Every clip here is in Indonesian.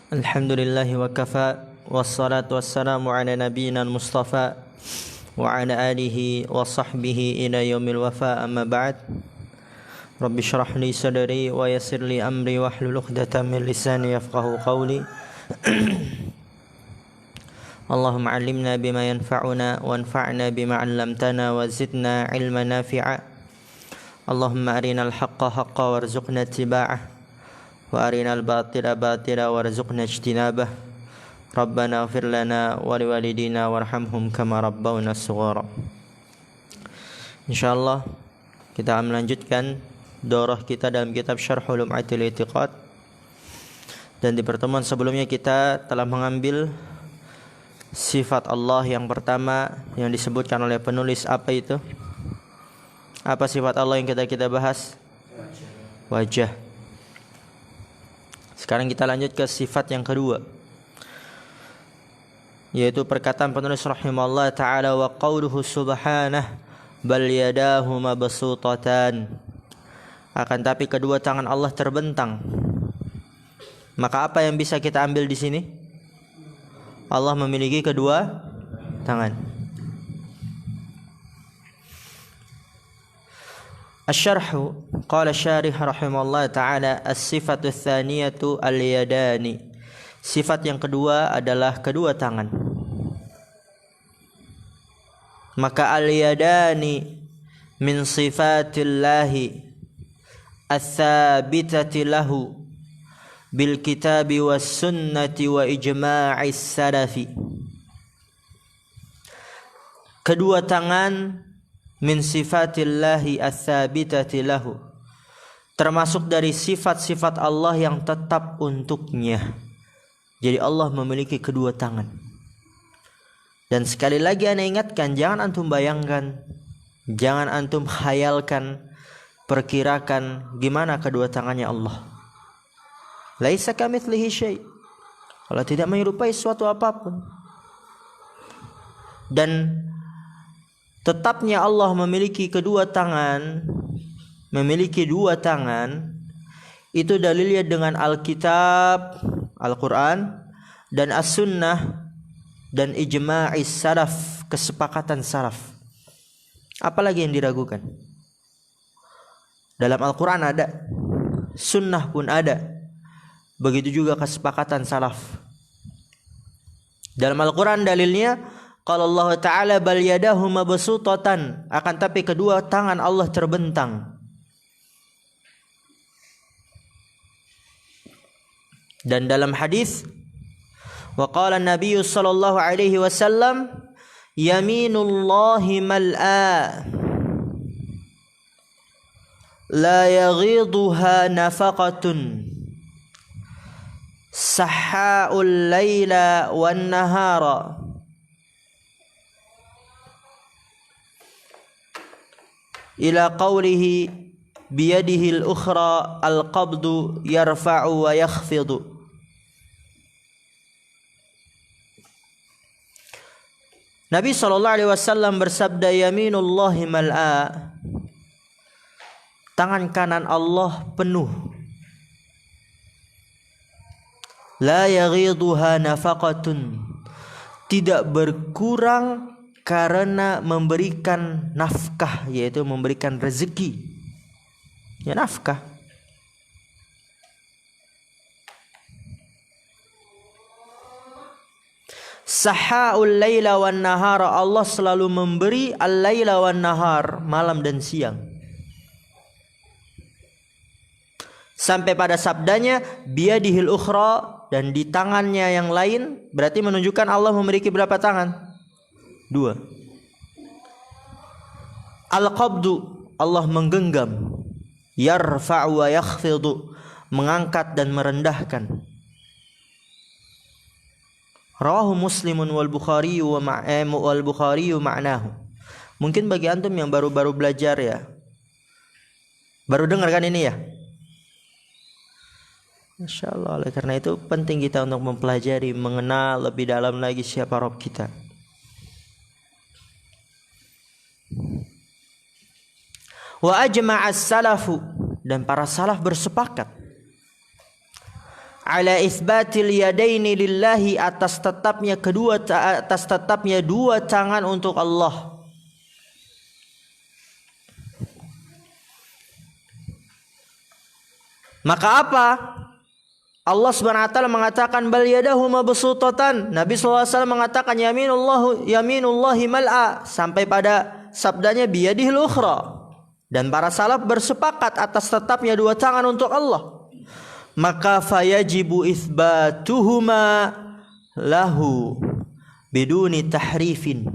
Alhamdulillahi wa kafa, wassalatu wassalamu ala nabiyyina al-mustafa wa ala alihi wa sahbihi ila yaumil wafa, amma ba'd. Rabbi shrah li sadri wa yassir li amri wahlul 'uqdatam min lisani yafqahu qawli. Allahumma 'allimna bima yanfa'una wanfa'na bima 'allamtana wa zidna 'ilman nafi'a. Allahumma arinal haqqa haqqan warzuqna ittiba'ah wa arinal batila batila warzuqna ijtinabah. Rabbana ighfir lana wa liwalidina warhamhum kama rabbawna shighara. Insyaallah kita akan melanjutkan daurah kita dalam kitab Syarhul Lum'atil I'tiqad. Dan di pertemuan sebelumnya kita telah mengambil sifat Allah yang pertama yang disebutkan oleh penulis. Apa itu? Apa sifat Allah yang kita bahas? Wajah. Sekarang kita lanjut ke sifat yang kedua, yaitu perkataan penulis rahimahullah ta'ala, wa qawluhu subhanah bal yadahu mabsutatan. Akan tapi kedua tangan Allah terbentang. Maka apa yang bisa kita ambil di sini? Allah memiliki kedua tangan. Asy-syarhu qala syarih rahimahullah ta'ala, as-sifatu tsaniyatu al-yadani. Sifat yang kedua adalah kedua tangan. Maka al-yadani min sifatillahi ats-tsabitati lahu bil kitabi was sunnati wa ijma'is salafi. Kedua tangan min sifatillahi ats-tsabitati lahu, termasuk dari sifat-sifat Allah yang tetap untuknya. Jadi Allah memiliki kedua tangan. Dan sekali lagi ana ingatkan, jangan antum bayangkan, jangan antum khayalkan, perkirakan gimana kedua tangannya Allah. Laisa kamitslihi syai'. Allah tidak menyerupai suatu apapun. Dan tetapnya Allah memiliki kedua tangan, itu dalilnya dengan Alkitab, Al-Quran, dan As-Sunnah, dan ijma'is salaf, kesepakatan salaf. Apalagi yang diragukan? Dalam Al-Quran ada, Sunnah pun ada, begitu juga kesepakatan salaf. Dalam Al-Quran dalilnya qala Allah Ta'ala bal yadahu mabsutatan, akan tapi kedua tangan Allah terbentang. Dan dalam hadis wa qala Nabi sallallahu alaihi wasallam yaminullahi mal'a la yaghiduha nafaqatun sahhaul laila wan nahara ila qawlihi biyadihi al-ukhra al-qabdu yarfa'u wa yakhfidu. Nabi SAW bersabda, yaminullahi mal'a, tangan kanan Allah penuh, la yaghiduha nafaqatun, tidak berkurang karena memberikan nafkah, yaitu memberikan rezeki. Ya, nafkah. Sahaul laila wan nahara, Allah selalu memberi al-laila wan nahar, malam dan siang. Sampai pada sabdanya biyadihil ukhra, dan di tangannya yang lain, berarti menunjukkan Allah memiliki berapa tangan? Dua. Al-qabdu, Allah menggenggam. Yarfa'u wa yakhfidu, mengangkat dan merendahkan. Rawahu Muslimun wal Bukhari ma'nahu. Mungkin bagi antum yang baru-baru belajar ya, baru dengar kan ini ya? Masya Allah. Oleh karena itu penting kita untuk mempelajari, mengenal lebih dalam lagi siapa Rabb kita. Wa ajma'as salafu, dan para salaf bersepakat ala isbatil yadaini lillahi, atas tetapnya dua tangan untuk Allah. Maka apa? Allah Subhanahu wa taala mengatakan bal yadahu mabsutatan. Nabi sallallahu alaihi wasallam mengatakan yaminullahi mal'a, sampai pada sabdanya biyadihil ukhra. Dan para salaf bersepakat atas tetapnya dua tangan untuk Allah. Maka fayajibu itsbatuhuma lahu biduni tahrifin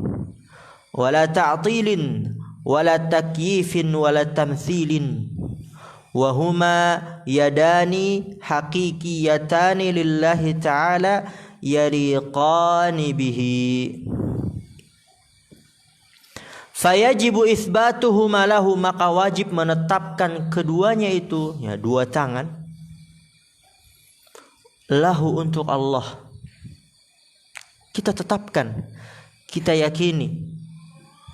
wala ta'tilin wala takyifin wala tamthilin. Wahuma yadani haqiqiyatani lillahi ta'ala yaliqani bihi. Fayajibu itsbatuhuma lahu, maka wajib menetapkan keduanya itu, ya, dua tangan, lahu untuk Allah. Kita tetapkan, kita yakini,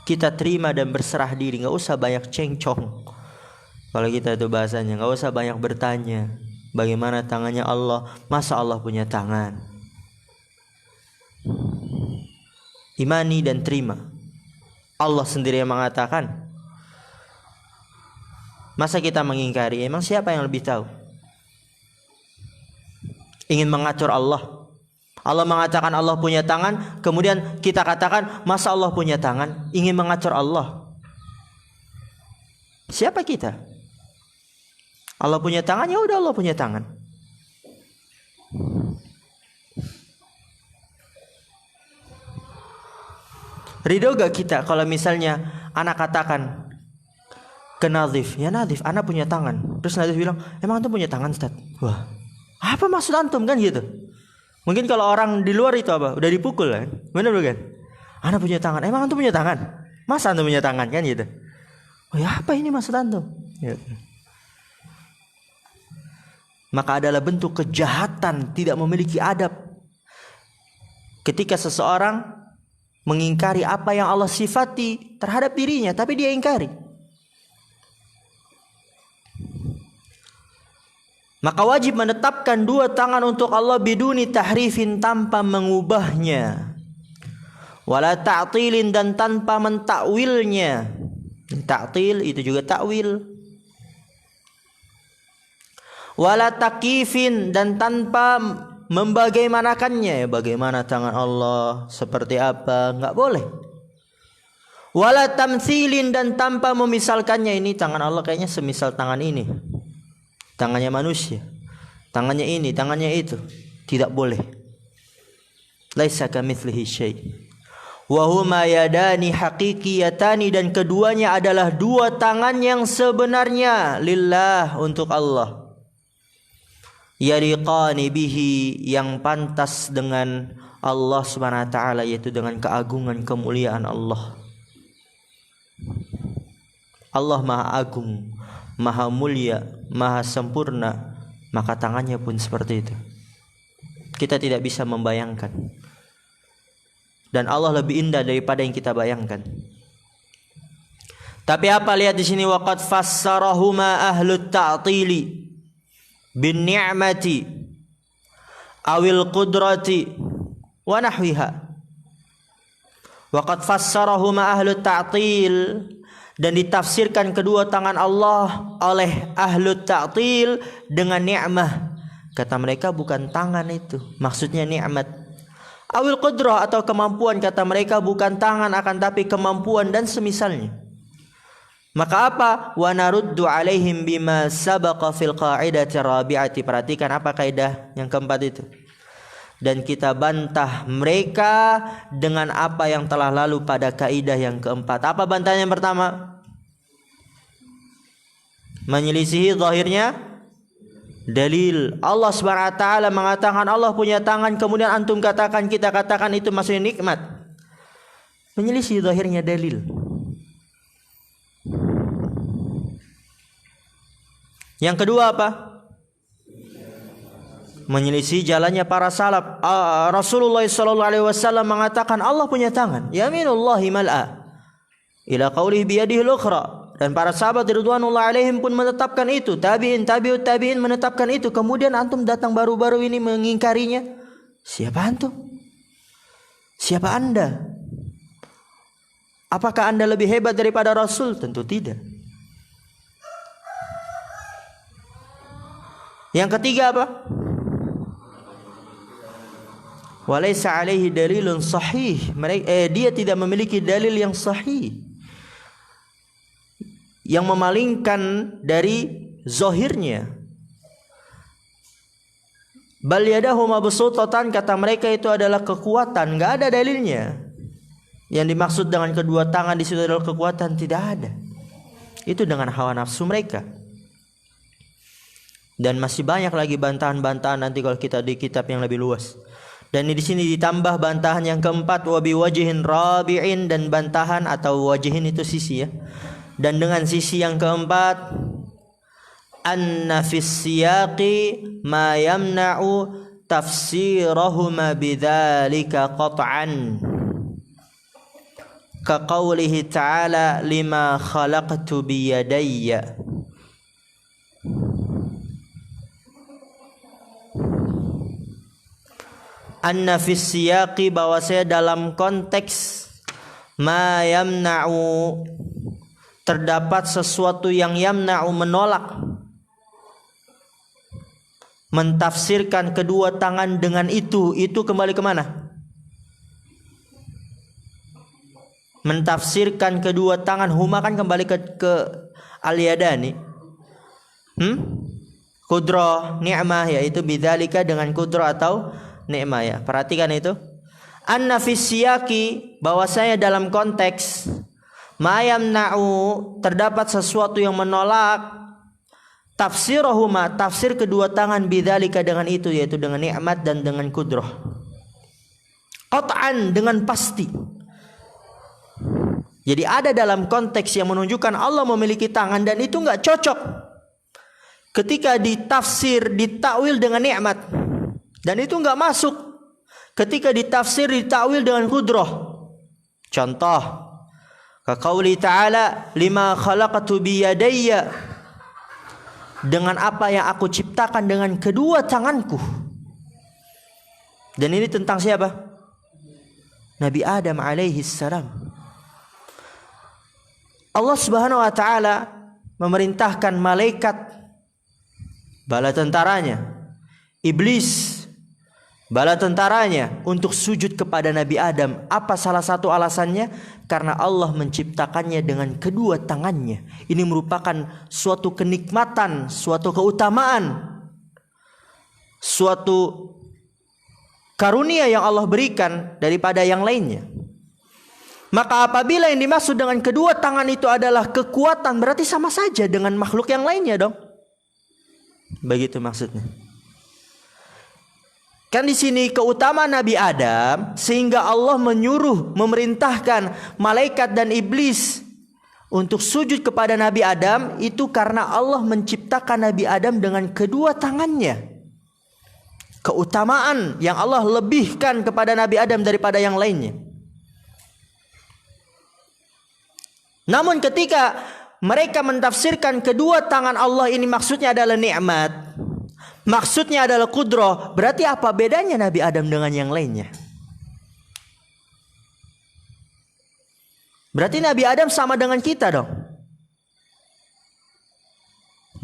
kita terima dan berserah diri, nggak usah banyak cengcong. Kalau kita itu bahasanya, nggak usah banyak bertanya bagaimana tangannya Allah, masa Allah punya tangan. Imani dan terima. Allah sendiri yang mengatakan. Masa kita mengingkari? Emang siapa yang lebih tahu? Ingin mengatur Allah. Allah mengatakan Allah punya tangan, kemudian kita katakan masa Allah punya tangan, ingin mengatur Allah. Siapa kita? Allah punya tangan, ya udah Allah punya tangan. Ridho gak kita kalau misalnya anak katakan ke Nadif, ya Nadif, anak punya tangan. Terus Nadif bilang, emang antum punya tangan, Ustaz? Wah, apa maksud antum, kan gitu? Mungkin kalau orang di luar itu apa? Udah dipukul kan? Benar bukan? Anak punya tangan, emang antum punya tangan? Masa antum punya tangan, kan gitu? Oh ya, apa ini maksud antum? Ya. Maka adalah bentuk kejahatan, tidak memiliki adab ketika seseorang mengingkari apa yang Allah sifati terhadap dirinya, tapi dia ingkari. Maka wajib menetapkan dua tangan untuk Allah biduni tahrifin, tanpa mengubahnya, wala ta'tilin, dan tanpa mentakwilnya. Ta'til itu juga takwil. Wala takyifin, dan tanpa membagaimanakannya, ya, bagaimana tangan Allah, seperti apa, enggak boleh. Wala tamtsilin, dan tanpa memisalkannya, ini tangan Allah kayaknya semisal tangan ini, tangannya manusia, tangannya ini, tangannya itu, tidak boleh. Laisa kamitslihi syai'. Wa huma yadani haqiqiyatani, dan keduanya adalah dua tangan yang sebenarnya lillah, untuk Allah. Yaliqani bihi, yang pantas dengan Allah Subhanahu wa taala, yaitu dengan keagungan kemuliaan Allah. Allah Maha Agung, Maha Mulia, Maha Sempurna, maka tangannya pun seperti itu. Kita tidak bisa membayangkan. Dan Allah lebih indah daripada yang kita bayangkan. Tapi apa, lihat di sini, waqad fassarahuma ahlut ta'tili bin ni'mati awil qudrati wa nahwiha. Waqad fassarahuma ahlut ta'til, dan ditafsirkan kedua tangan Allah oleh ahlut ta'til dengan ni'mah. Kata mereka bukan tangan itu, maksudnya nikmat. Awil qudrah, atau kemampuan, kata mereka bukan tangan akan tapi kemampuan dan semisalnya. Maka apa? Wa naruddu alaihim bima sabaqa fil qa'idati rabi'ati. Perhatikan apa kaidah yang keempat itu. Dan kita bantah mereka dengan apa yang telah lalu pada kaidah yang keempat. Apa bantahan yang pertama? Menyelisihi zahirnya dalil. Allah Subhanahu wa taala mengatakan Allah punya tangan, kemudian antum katakan, kita katakan itu maksudnya nikmat. Menyelisih zahirnya dalil. Yang kedua apa? Menyelisih jalannya para salaf. Rasulullah SAW mengatakan Allah punya tangan. Yaminullahi mal'a ila qawlihi biyadihi al-ukhra. Dan para sahabat ridwanullah alaihim pun menetapkan itu. Tabi'in, tabi'ut tabi'in menetapkan itu. Kemudian antum datang baru-baru ini mengingkarinya. Siapa antum? Siapa Anda? Apakah Anda lebih hebat daripada Rasul? Tentu tidak. Yang ketiga apa? Walaysa alaihi dalilun sahih. Dia tidak memiliki dalil yang sahih yang memalingkan dari zahirnya. Bal yadahu mabsutatan, kata mereka itu adalah kekuatan, enggak ada dalilnya. Yang dimaksud dengan kedua tangan di situ adalah kekuatan, tidak ada. Itu dengan hawa nafsu mereka. Dan masih banyak lagi bantahan-bantahan nanti kalau kita di kitab yang lebih luas. Dan di sini ditambah bantahan yang keempat, wa biwajhin rabi'in, dan bantahan atau wajhin itu sisi ya. Dan dengan sisi yang keempat, anna fis siyaqi ma yamna'u tafsirahuma bidzalika qat'an. Ka qawlihi ta'ala lima khalaqtu biyadayya. Anna fis siyaqi, bahwasanya dalam konteks ma yamna'u, terdapat sesuatu yang yamna'u, menolak, mentafsirkan kedua tangan dengan itu kembali kemana? Mentafsirkan kedua tangan, huma kan kembali ke al-yadani. Qudrah, ni'mah, yaitu bidzalika dengan qudrah atau nikmah ya. Perhatikan itu. Anna fis siyaqi, bahwasanya dalam konteks ma yamna'u, terdapat sesuatu yang menolak tafsirahuma, tafsir kedua tangan bidzalika dengan itu, yaitu dengan nikmat dan dengan qudrah. Qat'an, dengan pasti. Jadi ada dalam konteks yang menunjukkan Allah memiliki tangan, dan itu enggak cocok ketika ditafsir, ditakwil dengan nikmat. Dan itu enggak masuk ketika ditafsir, ditakwil dengan qudrah. Contoh, ka qauli ta'ala lima khalaqtu biyadayya, dengan apa yang aku ciptakan dengan kedua tanganku. Dan ini tentang siapa? Nabi Adam alaihi salam. Allah Subhanahu wa taala memerintahkan malaikat, bala tentaranya, iblis, bala tentaranya, untuk sujud kepada Nabi Adam. Apa salah satu alasannya? Karena Allah menciptakannya dengan kedua tangannya. Ini merupakan suatu kenikmatan, suatu keutamaan, suatu karunia yang Allah berikan daripada yang lainnya. Maka apabila yang dimaksud dengan kedua tangan itu adalah kekuatan, berarti sama saja dengan makhluk yang lainnya dong. Begitu maksudnya. Kan di sini keutamaan Nabi Adam, sehingga Allah menyuruh, memerintahkan malaikat dan iblis untuk sujud kepada Nabi Adam, itu karena Allah menciptakan Nabi Adam dengan kedua tangannya. Keutamaan yang Allah lebihkan kepada Nabi Adam daripada yang lainnya. Namun ketika mereka mentafsirkan kedua tangan Allah ini maksudnya adalah nikmat, maksudnya adalah qudrah, berarti apa bedanya Nabi Adam dengan yang lainnya? Berarti Nabi Adam sama dengan kita dong.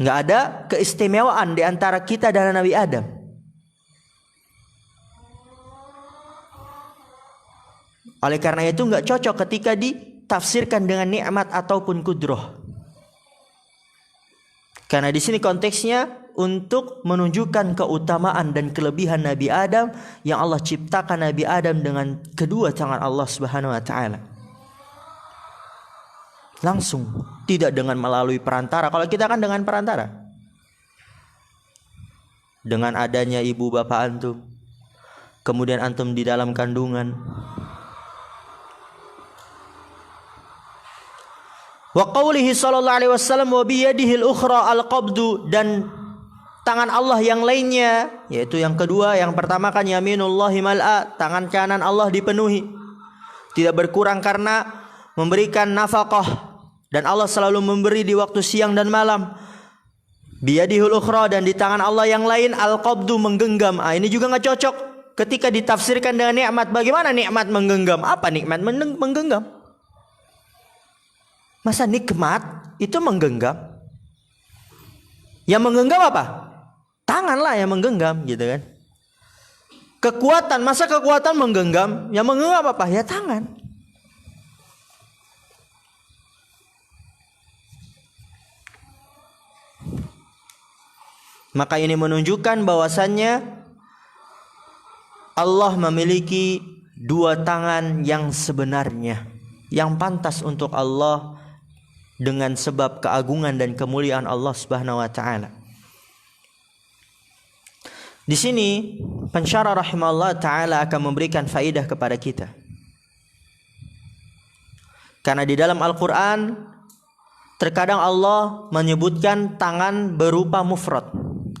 Nggak ada keistimewaan di antara kita dan Nabi Adam. Oleh karena itu nggak cocok ketika ditafsirkan dengan nikmat ataupun qudrah. Karena di sini konteksnya untuk menunjukkan keutamaan dan kelebihan Nabi Adam, yang Allah ciptakan Nabi Adam dengan kedua tangan Allah Subhanahu wa taala. Langsung, tidak dengan melalui perantara. Kalau kita kan dengan perantara. Dengan adanya ibu bapak antum, kemudian antum di dalam kandungan. Wa qawlihi sallallahu alaihi wasallam wa biyadihil ukhra al-qabdu, dan tangan Allah yang lainnya, yaitu yang kedua. Yang pertama kan yaminullahi mal'a, tangan kanan Allah dipenuhi, tidak berkurang karena memberikan nafkah Dan Allah selalu memberi di waktu siang dan malam. Biyadihul ukhra, dan di tangan Allah yang lain al-qabdu, menggenggam. Ini juga nggak cocok ketika ditafsirkan dengan nikmat. Bagaimana nikmat menggenggam? Apa nikmat menggenggam? Masa nikmat itu menggenggam? Yang menggenggam apa? Tangan lah yang menggenggam, gitu kan. Kekuatan, masa kekuatan menggenggam? Yang menggenggam apa? Ya tangan. Maka ini menunjukkan bahwasannya Allah memiliki dua tangan yang sebenarnya, yang pantas untuk Allah dengan sebab keagungan dan kemuliaan Allah Subhanahu wa taala. Di sini pensyarah rahimahullah taala akan memberikan faidah kepada kita. Karena di dalam Al-Qur'an terkadang Allah menyebutkan tangan berupa mufrad,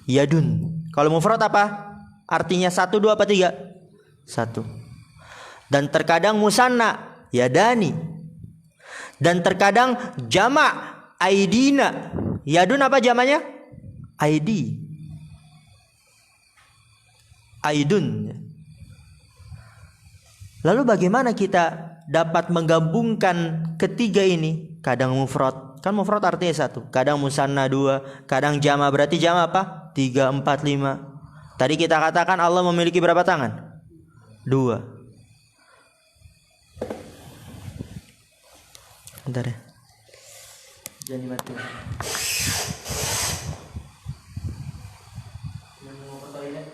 yadun. Kalau mufrad apa? Artinya satu, dua, apa tiga? Satu. Dan terkadang musanna, yadani. Dan terkadang jamak, aidina. Yadun apa jamaknya? Aidi. Aidun. Lalu bagaimana kita dapat menggabungkan ketiga ini? Kadang mufrad, kan mufrad artinya satu. Kadang musanna dua. Kadang jama, berarti jama apa? 3, 4, 5. Tadi kita katakan Allah memiliki berapa tangan? 2. Bentar ya. Jangan mati. Mau ke toilet?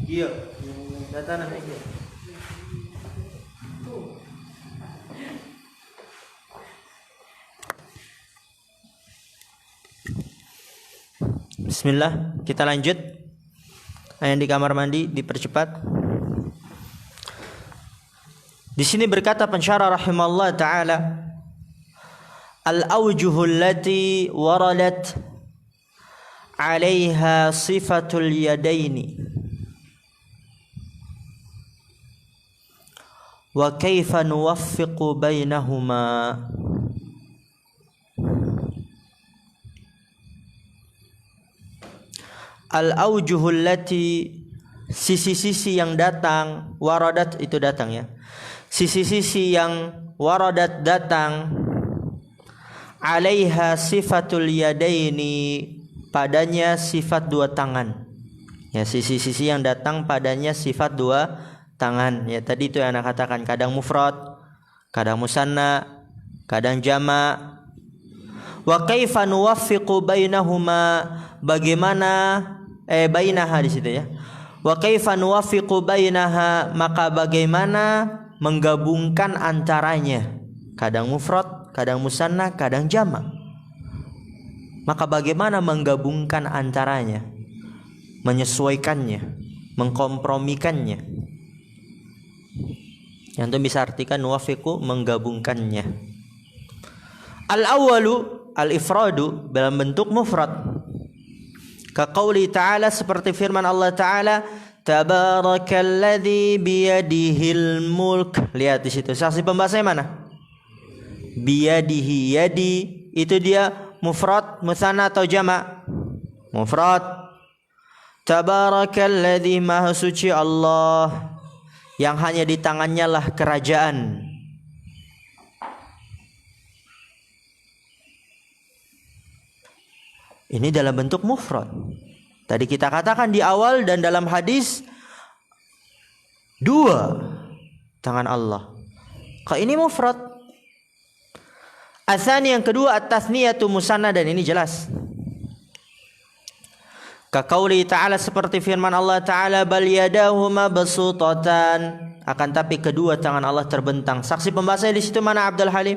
Iya, data namanya. Bismillah, kita lanjut. Yang di kamar mandi dipercepat. Di sini berkata pensyarah rahimallahu taala, al-awjuhul lati waradat 'alaiha sifatul yadaini wa kaifa nuwaffiqu bainahuma. Al-awjuhul lati, sisi-sisi yang datang, waradat itu datang ya. Sisi-sisi yang waradat datang, 'alaiha sifatul yadaini, padanya sifat dua tangan. Ya, sisi-sisi yang datang padanya sifat dua tangan. Ya, tadi itu yang Anda katakan, kadang mufrad, kadang musanna, kadang jama'. Wa kaifa nuwaffiqu bainahuma, bagaimana bainaha di situ ya. Wa kaifa nuwaffiqu bainaha, maka bagaimana menggabungkan antaranya. Kadang mufrad, kadang musanna, kadang jama'. Maka bagaimana menggabungkan antaranya, menyesuaikannya, mengkompromikannya. Yang itu bisa artikan nuwafiqu, menggabungkannya. Al-awwalu al-ifradu dalam bentuk mufrad. Ka qauli ta'ala, seperti firman Allah Ta'ala, tabarakalladzi biyadihil mulk. Lihat di situ. Saksi pembahasannya mana? Biyadihi, yadi itu dia mufrad, musanna atau jama'? Mufrad. Tabarakalladzi, maha suci Allah yang hanya di tangannya lah kerajaan. Ini dalam bentuk mufrad. Tadi kita katakan di awal dan dalam hadis 2 tangan Allah. Kok ini mufrad? Asani yang kedua at-tasniyatu musanna, dan ini jelas. Ka qauli ta'ala, seperti firman Allah Ta'ala, bal yadahu mabsutatan, akan tapi kedua tangan Allah terbentang. Saksi pembahasannya di situ mana Abdul Halim?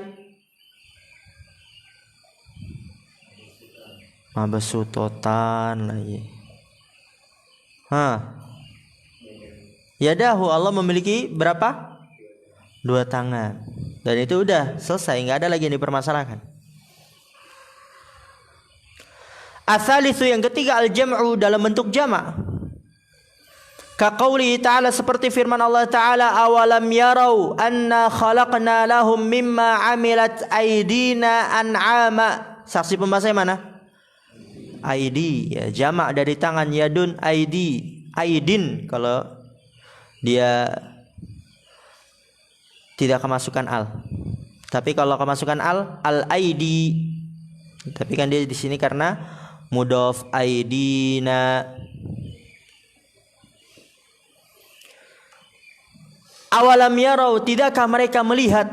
Mabsutatan lagi. Yadahu, Allah memiliki berapa? 2 tangan. Dan itu udah selesai, nggak ada lagi yang dipermasalahkan. Asalisu yang ketiga al-jam'u, dalam bentuk jama'. Ka qauli ta'ala, seperti firman Allah Ta'ala, awalam yarau anna khalaqna lahum mimma amilat aydina an'ama. Saksi pembahasannya mana? Aidi, ya, jama' dari tangan, yadun, aidi, aidin kalau dia tidak kemasukan al. Tapi kalau kemasukan al-aidi. Tapi kan dia di sini karena mudhaf aidina. Awalam yarau, tidakkah mereka melihat,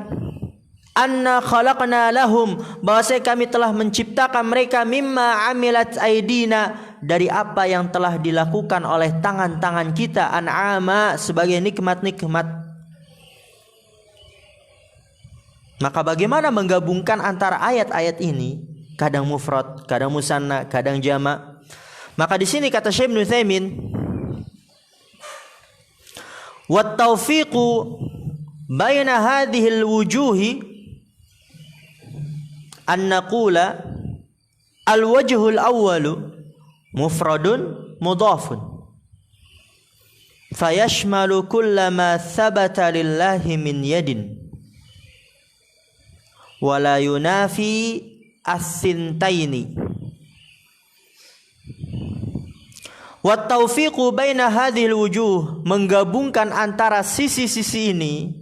anna khalaqna lahum, bahwasanya kami telah menciptakan mereka, mimma amilat aidina, dari apa yang telah dilakukan oleh tangan-tangan kita, an'ama, sebagai nikmat-nikmat. Maka bagaimana menggabungkan antara ayat-ayat ini, kadang mufrad, kadang musanna, kadang jama'? Maka di sini kata Syekh Ibnu Utsaimin, wat taufiqu baina hadhihi al-wujuhi an naqula al-wajhu al-awwalu mufradun mudhafun fayashmalu kulla ma thabata lillahi min yadin wa la yunafi as-sintaini. Wat taufiqu baina hadhil wujuh, menggabungkan antara sisi-sisi ini,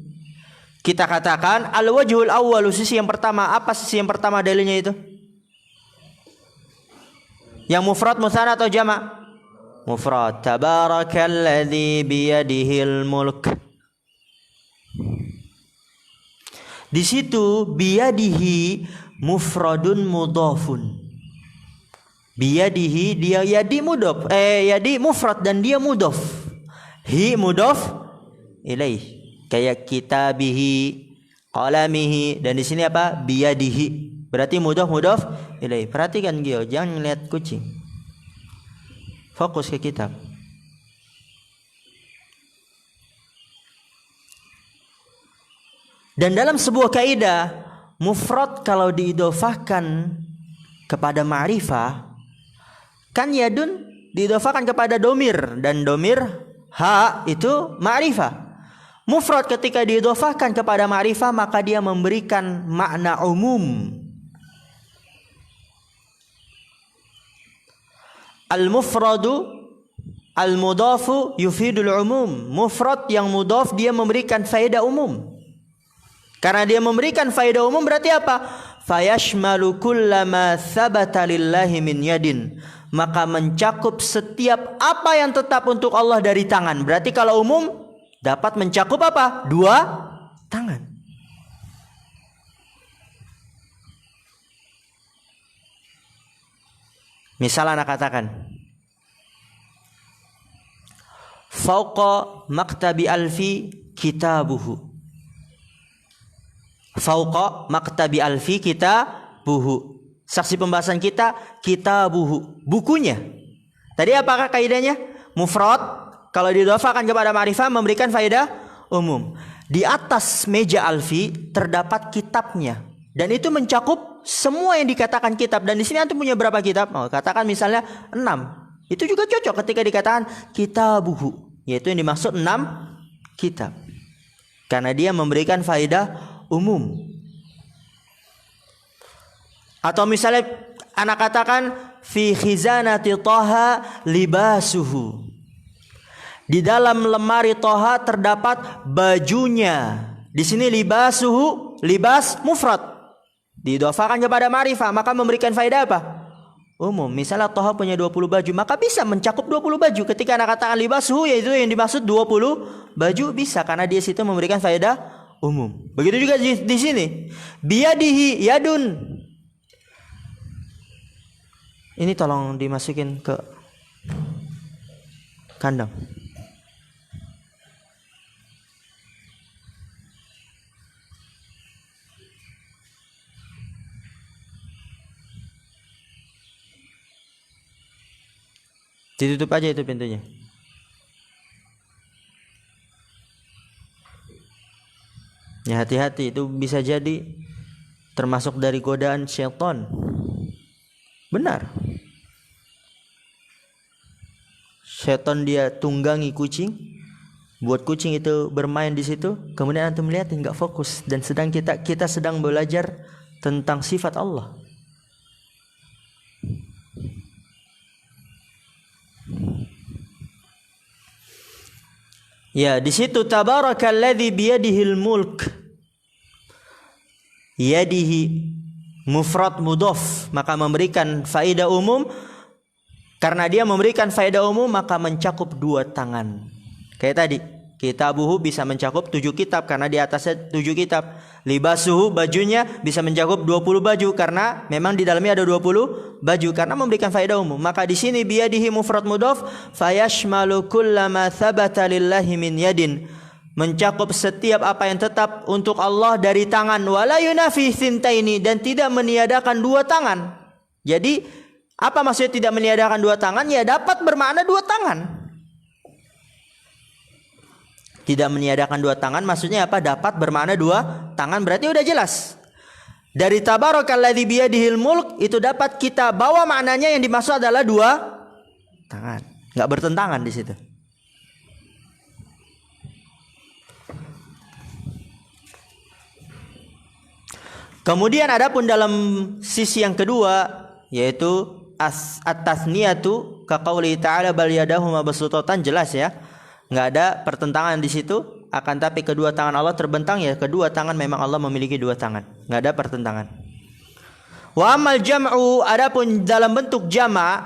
kita katakan al wajhul awwal, sisi yang pertama. Apa sisi yang pertama dalilnya itu? Yang mufrad, musanna atau jama'? Mufrad. Tabarakalladzi biyadihil mulk. Di situ biyadihi mufradun mudhafun. Biyadihi, dia yadi mudhaf, yadi mufrad dan dia mudhaf. Hi mudhaf ilaih. Kayak kitabihi, qalamihi, dan di sini apa? Biyadihi. Berarti mudhaf ilaih. Perhatikan Gio, jangan lihat kucing. Fokus ke kitab. Dan dalam sebuah kaidah, mufrad kalau diidhofahkan kepada ma'rifah, kan yadun diidhofahkan kepada domir, dan domir ha itu ma'rifah. Mufrad ketika diidhofahkan kepada ma'rifah, maka dia memberikan makna umum. Al-mufradu al-mudhafu yufidul umum. Mufrad yang mudhaf dia memberikan faedah umum. Karena dia memberikan faedah umum berarti apa? Fayashmalu kullama thabata lillahi min yadin, maka mencakup setiap apa yang tetap untuk Allah dari tangan. Berarti kalau umum dapat mencakup apa? 2 tangan. Misal anak katakan, fauqa maktabi alfi kitabuhu. Fauqa maktabi alfi kitabuhu. Saksi pembahasan kita, kitabuhu, bukunya. Tadi apakah kaidahnya? Mufrad kalau didhofahkan kepada ma'rifah memberikan faedah umum. Di atas meja alfi terdapat kitabnya, dan itu mencakup semua yang dikatakan kitab. Dan di sini antum punya berapa kitab? Oh, katakan misalnya 6. Itu juga cocok ketika dikatakan kitabuhu, yaitu yang dimaksud 6 kitab. Karena dia memberikan faedah umum. Atau misalnya anak katakan fi khizanati Thaha libasuhu. Di dalam lemari Thaha terdapat bajunya. Di sini libasuhu, libas mufrad. Didhofahkan kepada ma'rifah, maka memberikan faedah apa? umum. Misalnya Toha punya 20 baju, maka bisa mencakup 20 baju. Ketika Anda katakan libasuhu, yaitu yang dimaksud 20 baju, bisa karena dia situ memberikan faedah umum. Begitu juga di sini. Biyadihi yadun. Ini tolong dimasukin ke kandang. Ditutup aja itu pintunya. Ya hati-hati, itu bisa jadi termasuk dari godaan syaitan. Benar. Syaitan dia tunggangi kucing, buat kucing itu bermain di situ, kemudian antum lihatin nggak fokus, dan sedang kita sedang belajar tentang sifat Allah. Ya, di situ tabarakalladzi biyadihil mulk. Yadihi mufrad mudhaf, maka memberikan faedah umum. Karena dia memberikan faedah umum, maka mencakup 2 tangan. Kayak tadi, kitabuhu bisa mencakup 7 kitab karena di atasnya 7 kitab. Libasuhu, bajunya bisa mencakup 20 baju karena memang di dalamnya ada 20 baju karena memberikan faedah umum. Maka di sini biyadihi mufrad mudhaf fayashmalu kullama thabata lillahi min yadin, mencakup setiap apa yang tetap untuk Allah dari tangan, wala yunafi thintaini, dan tidak meniadakan 2 tangan. Jadi apa maksudnya tidak meniadakan 2 tangan? Ya dapat bermakna 2 tangan. Tidak meniadakan 2 tangan maksudnya apa? Dapat bermakna 2 tangan, berarti udah jelas. Dari tabarakalladzi biyadihil mulk itu dapat kita bawa maknanya yang dimaksud adalah 2 tangan. Enggak bertentangan di situ. Kemudian adapun dalam sisi yang kedua, yaitu at-tasniyatu ka qauli ta'ala bal yadahu mabsutatan, jelas ya. Enggak ada pertentangan di situ, akan tapi kedua tangan Allah terbentang, ya kedua tangan memang Allah memiliki 2 tangan. Enggak ada pertentangan. Wa amal jam'u, adapun dalam bentuk jama',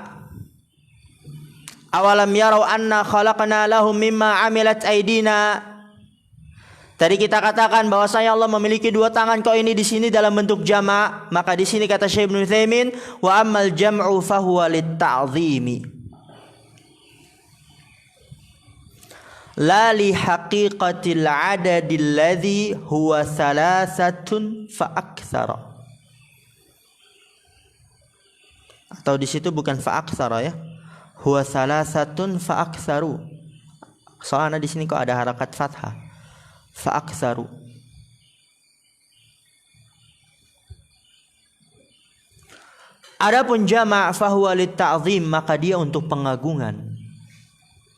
awalam yarau anna khalaqna lahum mimma amilat aidina. Tadi kita katakan bahwasanya Allah memiliki 2 tangan, kok ini di sini dalam bentuk jama', maka di sini kata Syekh Ibnu Utsaimin, wa amal jam'u fahuwa lit-ta'zimi la li haqiqatil adadil ladzi huwa salasatun fa aktsara. Atau di situ bukan fa aktsara ya. Huwa salasatun fa aktsaru. Soalnya di sini kok ada harakat fathah. Fa aktsaru. Adapun jama' fahuwa lit-ta'zim, maka dia untuk pengagungan.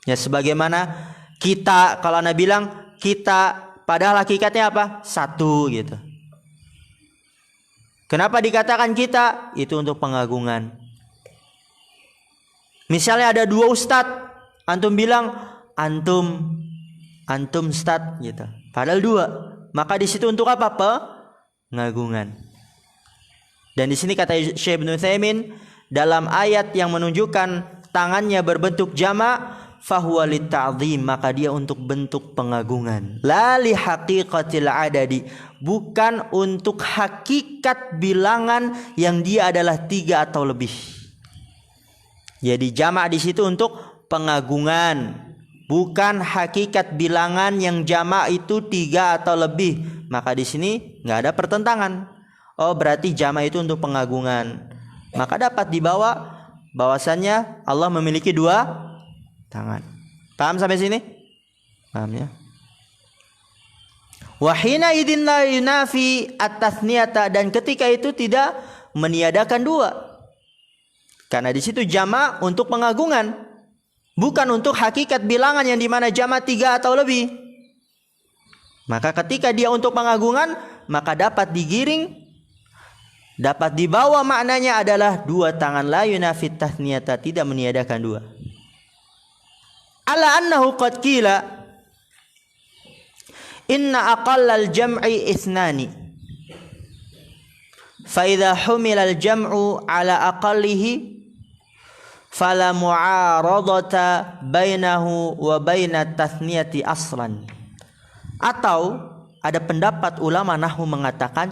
Ya sebagaimana kita, kalau Anda bilang kita, padahal hakikatnya apa? 1 gitu. Kenapa dikatakan kita? Itu untuk pengagungan. Misalnya ada 2 ustadz, antum bilang antum ustadz gitu. Padahal 2. Maka di situ untuk apa? Pengagungan. Dan di sini kata Syekh Ibnu Utsaimin dalam ayat yang menunjukkan tangannya berbentuk jama', fahuwa lit-ta'zim, maka dia untuk bentuk pengagungan. La li haqiqatil adadi, bukan untuk hakikat bilangan yang dia adalah 3 atau lebih. Jadi jama' di situ untuk pengagungan, bukan hakikat bilangan yang jama' itu 3 atau lebih. Maka di sini nggak ada pertentangan. Oh berarti jama' itu untuk pengagungan. Maka dapat dibawa bahwasannya Allah memiliki 2 tangan. Paham sampai sini? Paham ya? Wa hina idzin la yunafi at-tasniyata, dan ketika itu tidak meniadakan 2. Karena di situ jama' untuk pengagungan, bukan untuk hakikat bilangan yang dimana jama' 3 atau lebih. Maka ketika dia untuk pengagungan, maka dapat digiring, dapat dibawa maknanya adalah 2 tangan. La yunafi at-tasniyata, tidak meniadakan 2. Ala annahu qad qila inna aqallal jam'i ithnani fa idza humila al jam'u ala aqallihi fala mu'aradata bainahu wa bainat tathniyati aslan. Atau ada pendapat ulama nahwu mengatakan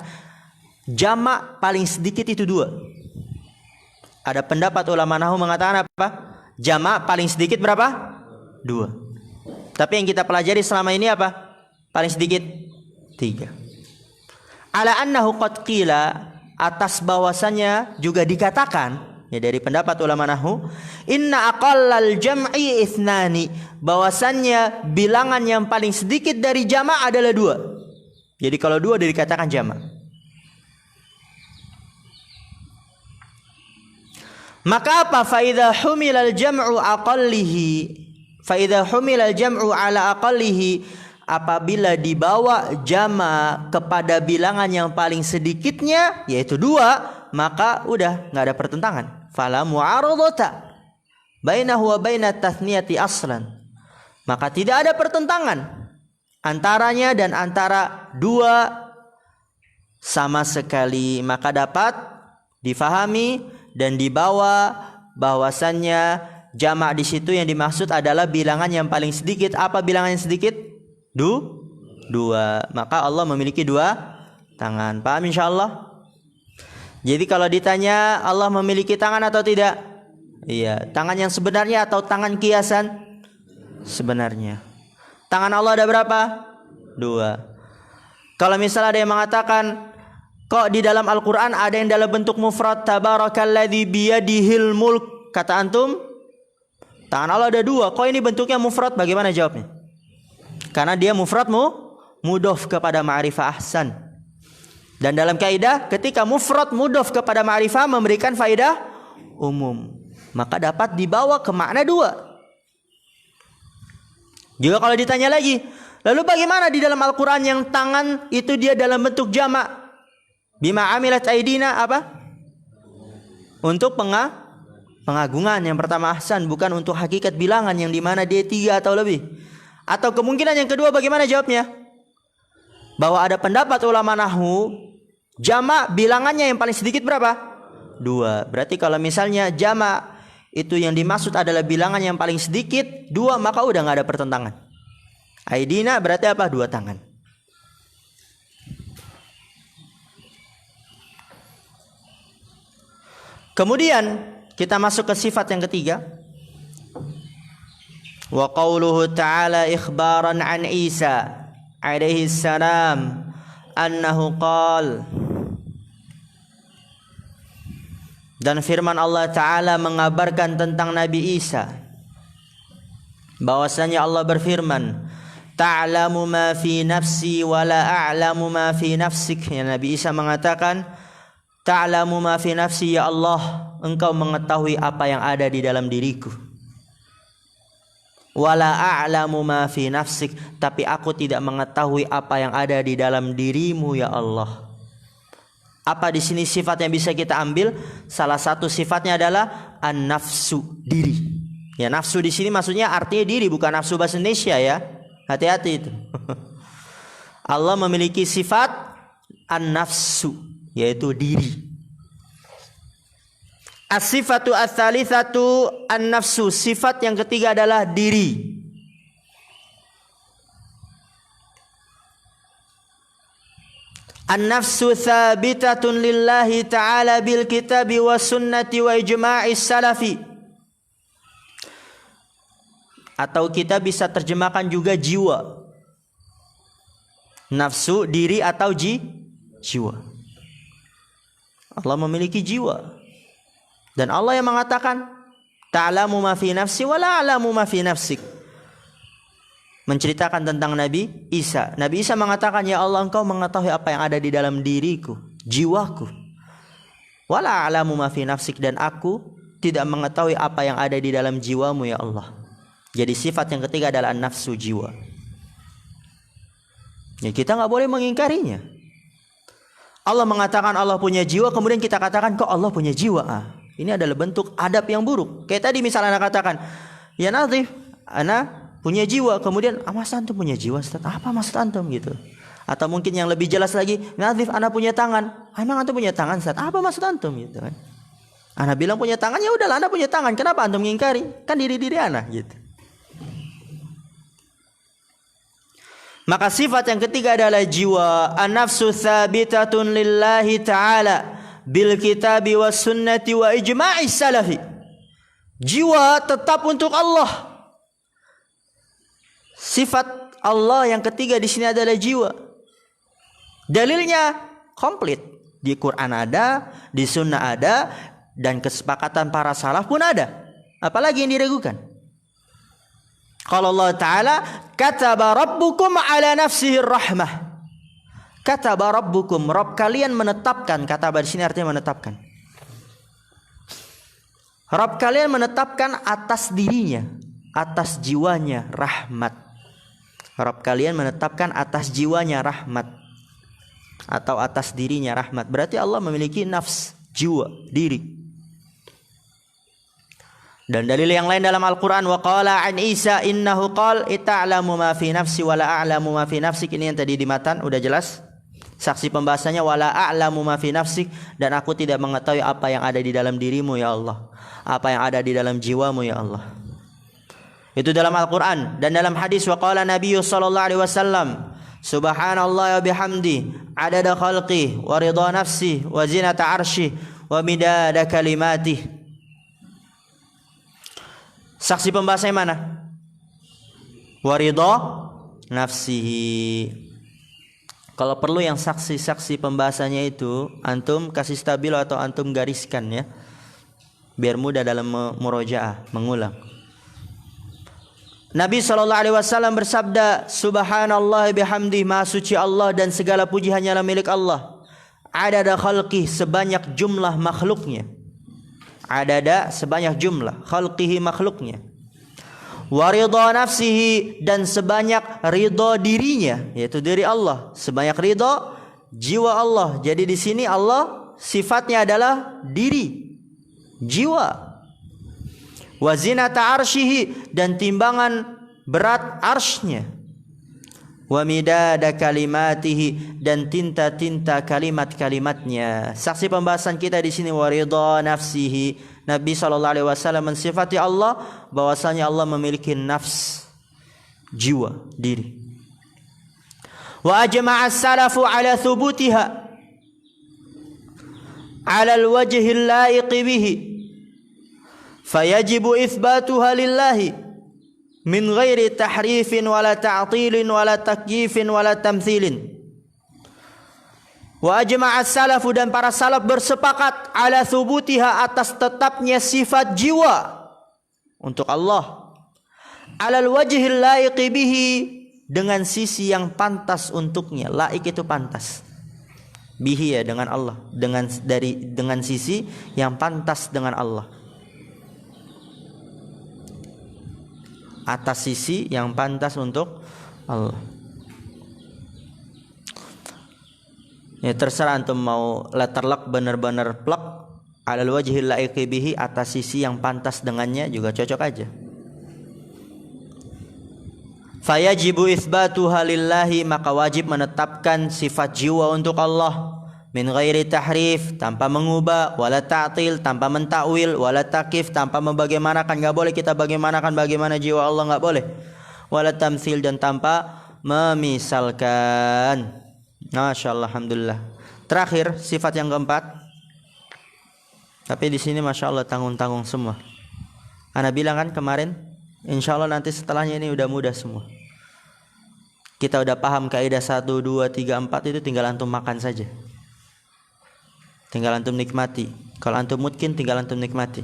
jamak paling sedikit itu 2. Ada pendapat ulama nahwu mengatakan apa? Jamak paling sedikit berapa? 2. Tapi yang kita pelajari selama ini apa? Paling sedikit 3. Ala annahu qad qila, atas bahwasannya juga dikatakan ya dari pendapat ulama nahwu, inna aqallal jam'i ithnani, bahwasannya bilangan yang paling sedikit dari jamak adalah 2. Jadi kalau 2 dikatakan jamak. Maka apa? Faidha humilal jam'u aqallihi, faidha humilal jam'u ala aqallihi, apabila dibawa jama kepada bilangan yang paling sedikitnya yaitu 2, maka udah nggak ada pertentangan. Fala mu'aradata bainahu wa bainat tathniyati aslan, maka tidak ada pertentangan antaranya dan antara 2 sama sekali. Maka dapat difahami dan dibawa bahwasannya jamak di situ yang dimaksud adalah bilangan yang paling sedikit. Apa bilangan yang sedikit? 2. Maka Allah memiliki 2 tangan. Paham insyaallah? Jadi kalau ditanya Allah memiliki tangan atau tidak? Iya, tangan yang sebenarnya atau tangan kiasan? Sebenarnya. Tangan Allah ada berapa? 2. Kalau misalnya ada yang mengatakan, kok di dalam Al-Quran ada yang dalam bentuk mufrad, tabarakalladzi biyadihil mulk, kata antum tangan Allah ada 2, kok ini bentuknya mufrad? Bagaimana jawabnya? Karena dia mufrad mudhof kepada ma'rifah ahsan. Dan dalam kaidah ketika mufrad mudhof kepada ma'rifah memberikan faedah umum, maka dapat dibawa ke makna 2. Juga kalau ditanya lagi, lalu bagaimana di dalam Al-Quran yang tangan itu dia dalam bentuk jamak? Bima amilat aidina apa? Untuk pengagungan. Yang pertama ahsan, bukan untuk hakikat bilangan yang dimana dia 3 atau lebih. Atau kemungkinan yang kedua bagaimana jawabnya? Bahwa ada pendapat ulama nahwu jamak bilangannya yang paling sedikit berapa? 2. Berarti kalau misalnya jamak itu yang dimaksud adalah bilangan yang paling sedikit 2, maka udah nggak ada pertentangan. Aidina berarti apa? 2 tangan. Kemudian kita masuk ke sifat yang ketiga. Wa qauluhu ta'ala ikhbaran an Isa alaihi salam annahu qala, dan firman Allah Ta'ala mengabarkan tentang Nabi Isa bahwasanya Allah berfirman, ta'lamu ma fi nafsi wa la a'lamu ma fi nafsik. Ya, Nabi Isa mengatakan, ta'lamu ma fi nafsi, ya Allah, engkau mengetahui apa yang ada di dalam diriku. Wala a'lamu ma fi nafsik, tapi aku tidak mengetahui apa yang ada di dalam dirimu, ya Allah. Apa di sini sifat yang bisa kita ambil? Salah satu sifatnya adalah an-nafsu, diri. Ya, nafsu di sini maksudnya artinya diri, bukan nafsu bahasa Indonesia ya. Hati-hati itu. Allah memiliki sifat an-nafsu, yaitu diri. As-sifatu ats-tsalitsatu an-nafsu, sifat yang ketiga adalah diri. An-nafsu tsabitatun lillahi ta'ala bil kitabi was sunnati wa ijma'is salafi. Atau kita bisa terjemahkan juga jiwa. Nafsu, diri atau jiwa. Allah memiliki jiwa. Dan Allah yang mengatakan, ta'lamu ma fi nafsi wa la a'lamu ma fi nafsik. Menceritakan tentang Nabi Isa. Nabi Isa mengatakan, ya Allah, engkau mengetahui apa yang ada di dalam diriku, jiwaku. Wa la a'lamu ma fi nafsik, dan aku tidak mengetahui apa yang ada di dalam jiwamu, ya Allah. Jadi sifat yang ketiga adalah nafsu, jiwa. Ya, kita nggak boleh mengingkarinya. Allah mengatakan Allah punya jiwa, kemudian kita katakan kok Allah punya jiwa. Ini adalah bentuk adab yang buruk. Kayak tadi misalnya anak katakan, ya Nazif, anak punya jiwa. Kemudian, mas antum punya jiwa, Ustaz? Apa maksud antum gitu? Atau mungkin yang lebih jelas lagi, Nazif, anak punya tangan. Emang antum punya tangan, Ustaz? Apa maksud antum gitu kan? Ana bilang punya tangan, ya udahlah Anda punya tangan. Kenapa antum mengingkari? Kan diri-diri ana gitu. Maka sifat yang ketiga adalah jiwa. An-nafsu tsabitatun lillahi ta'ala bil kitabi was sunnati wa ijma'i salafi. Jiwa tetap untuk Allah. Sifat Allah yang ketiga di sini adalah jiwa. Dalilnya komplit. Di Quran ada, di sunnah ada, dan kesepakatan para salaf pun ada. Apalagi yang diragukan? Kalau Allah Ta'ala kataba rabbukum ala nafsihi rahmah. Kataba rabbukum, Rabb kalian menetapkan. Kataba di sini artinya menetapkan. Rabb kalian menetapkan atas dirinya, atas jiwanya rahmat. Rabb kalian menetapkan atas jiwanya rahmat, atau atas dirinya rahmat. Berarti Allah memiliki nafs, jiwa, diri. Dan dalil yang lain dalam Al-Quran, wa qala an Isa innahu qal ita'lamu ma fi nafsi wa la a'lamu ma fi nafsik. Ini yang tadi di matan udah jelas. Saksi pembahasannya, wa la a'lamu ma fi nafsik, dan aku tidak mengetahui apa yang ada di dalam dirimu ya Allah, apa yang ada di dalam jiwamu ya Allah. Itu dalam Al-Quran. Dan dalam hadis, wa qala Nabi sallallahu alaihi wasallam subhanallah wa bihamdi adada khalqi wa ridha nafsi wa zinata arshi wa midada kalimati. Saksi pembahasannya mana? Waridho nafsihi. Kalau perlu yang saksi-saksi pembahasannya itu antum kasih stabilo atau antum gariskan ya, biar mudah dalam murojaah, mengulang. Nabi SAW bersabda, subhanallah bihamdi, maha suci Allah dan segala puji hanyalah milik Allah. Adada khalqih, sebanyak jumlah makhluknya. Adada, sebanyak jumlah khalqihi, makhluknya. Wa ridha nafsihi, dan sebanyak ridha dirinya, yaitu diri Allah. Sebanyak ridha jiwa Allah. Jadi di sini Allah sifatnya adalah diri, jiwa. Wa zinata arsyihi, dan timbangan berat arsy-Nya. Wa midada kalimatihi, dan tinta-tinta kalimat-kalimatnya. Saksi pembahasan kita di sini waridha nafsihi. Nabi SAW mensifati Allah bahwasanya Allah memiliki nafs, jiwa, diri. Wa ajma'a as-salafu ala thubutiha ala al-wajhi al-laiq bihi. Fayajibu itsbatuha lillahi min ghairi tahrifin wala ta'tilin wala takyifin wala tamthilin. Wa ajma'a as-salafu, dan para salaf bersepakat ala thubutiha, atas tetapnya sifat jiwa untuk Allah. Alal wajhil laiqi bihi, dengan sisi yang pantas untuknya. Laik itu pantas. Bihi ya, dengan Allah, dengan sisi yang pantas dengan Allah. Atas sisi yang pantas untuk Allah. Ya terserah antum mau letterlock benar-benar plek alal wajhil laiqi bihi, atas sisi yang pantas dengannya juga cocok aja. Fayajibu itsbatuha lillahi, maka wajib menetapkan sifat jiwa untuk Allah. Min ghairi tahrif, tanpa mengubah, wala ta'til, tanpa mentakwil, wala takif, tanpa membagaimanakan, enggak boleh kita bagaimanakan bagaimana jiwa Allah, enggak boleh. Wala tamtsil, dan tanpa memisalkan. Masyaallah, alhamdulillah. Terakhir sifat yang keempat. Tapi di sini masya Allah tanggung-tanggung semua. Ana bilang kan kemarin, insya Allah nanti setelahnya ini udah mudah semua. Kita udah paham kaidah 1, 2, 3, 4 itu tinggal antum makan saja. Tinggal antum nikmati. Kalau antum mungkin tinggal antum nikmati.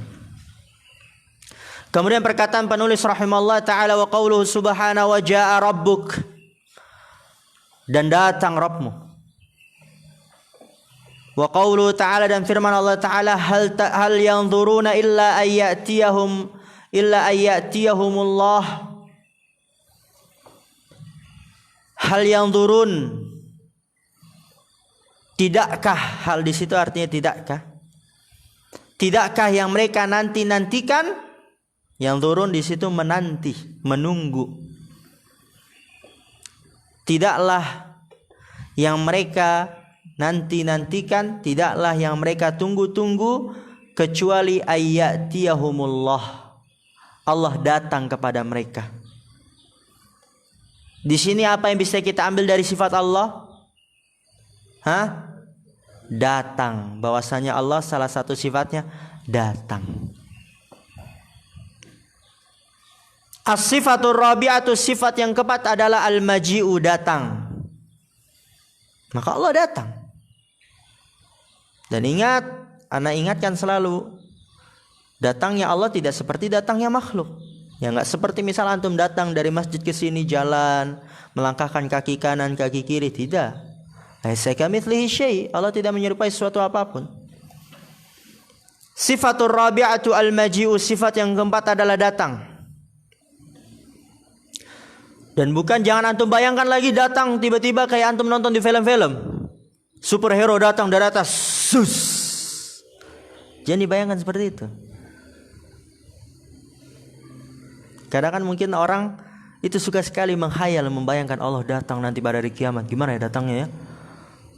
Kemudian perkataan penulis rahimahullah ta'ala, wa qawluhu subhanahu wa ja'a rabbuk, dan datang Rabbmu. Wa qawluhu ta'ala, dan firman Allah ta'ala, hal yanzuruna illa ayyatiyahumullah. Hal yanzurun, tidakkah, hal di situ artinya tidakkah? Tidakkah yang mereka nanti-nantikan? Yang turun di situ menanti, menunggu. Tidaklah yang mereka nanti-nantikan, tidaklah yang mereka tunggu-tunggu kecuali ayyatiyahumullah, Allah datang kepada mereka. Di sini apa yang bisa kita ambil dari sifat Allah? Datang. Bahwasanya Allah salah satu sifatnya datang. As-sifatur rabi'atu, sifat yang keempat adalah al-maji'u, datang. Maka Allah datang. Dan ingat, ana ingatkan selalu, datangnya Allah tidak seperti datangnya makhluk. Ya, enggak seperti misal antum datang dari masjid ke sini jalan, melangkahkan kaki kanan, kaki kiri, tidak. Laisa kamitslihi syai', Allah tidak menyerupai sesuatu apapun. Sifatur rabi'atu al-maji'u, sifat yang keempat adalah datang. Dan bukan, jangan antum bayangkan lagi datang tiba-tiba kayak antum nonton di film-film. Superhero datang dari atas, sus. Jangan dibayangkan seperti itu. Kadang kan mungkin orang itu suka sekali menghayal, membayangkan Allah datang nanti pada hari kiamat. Gimana ya datangnya ya?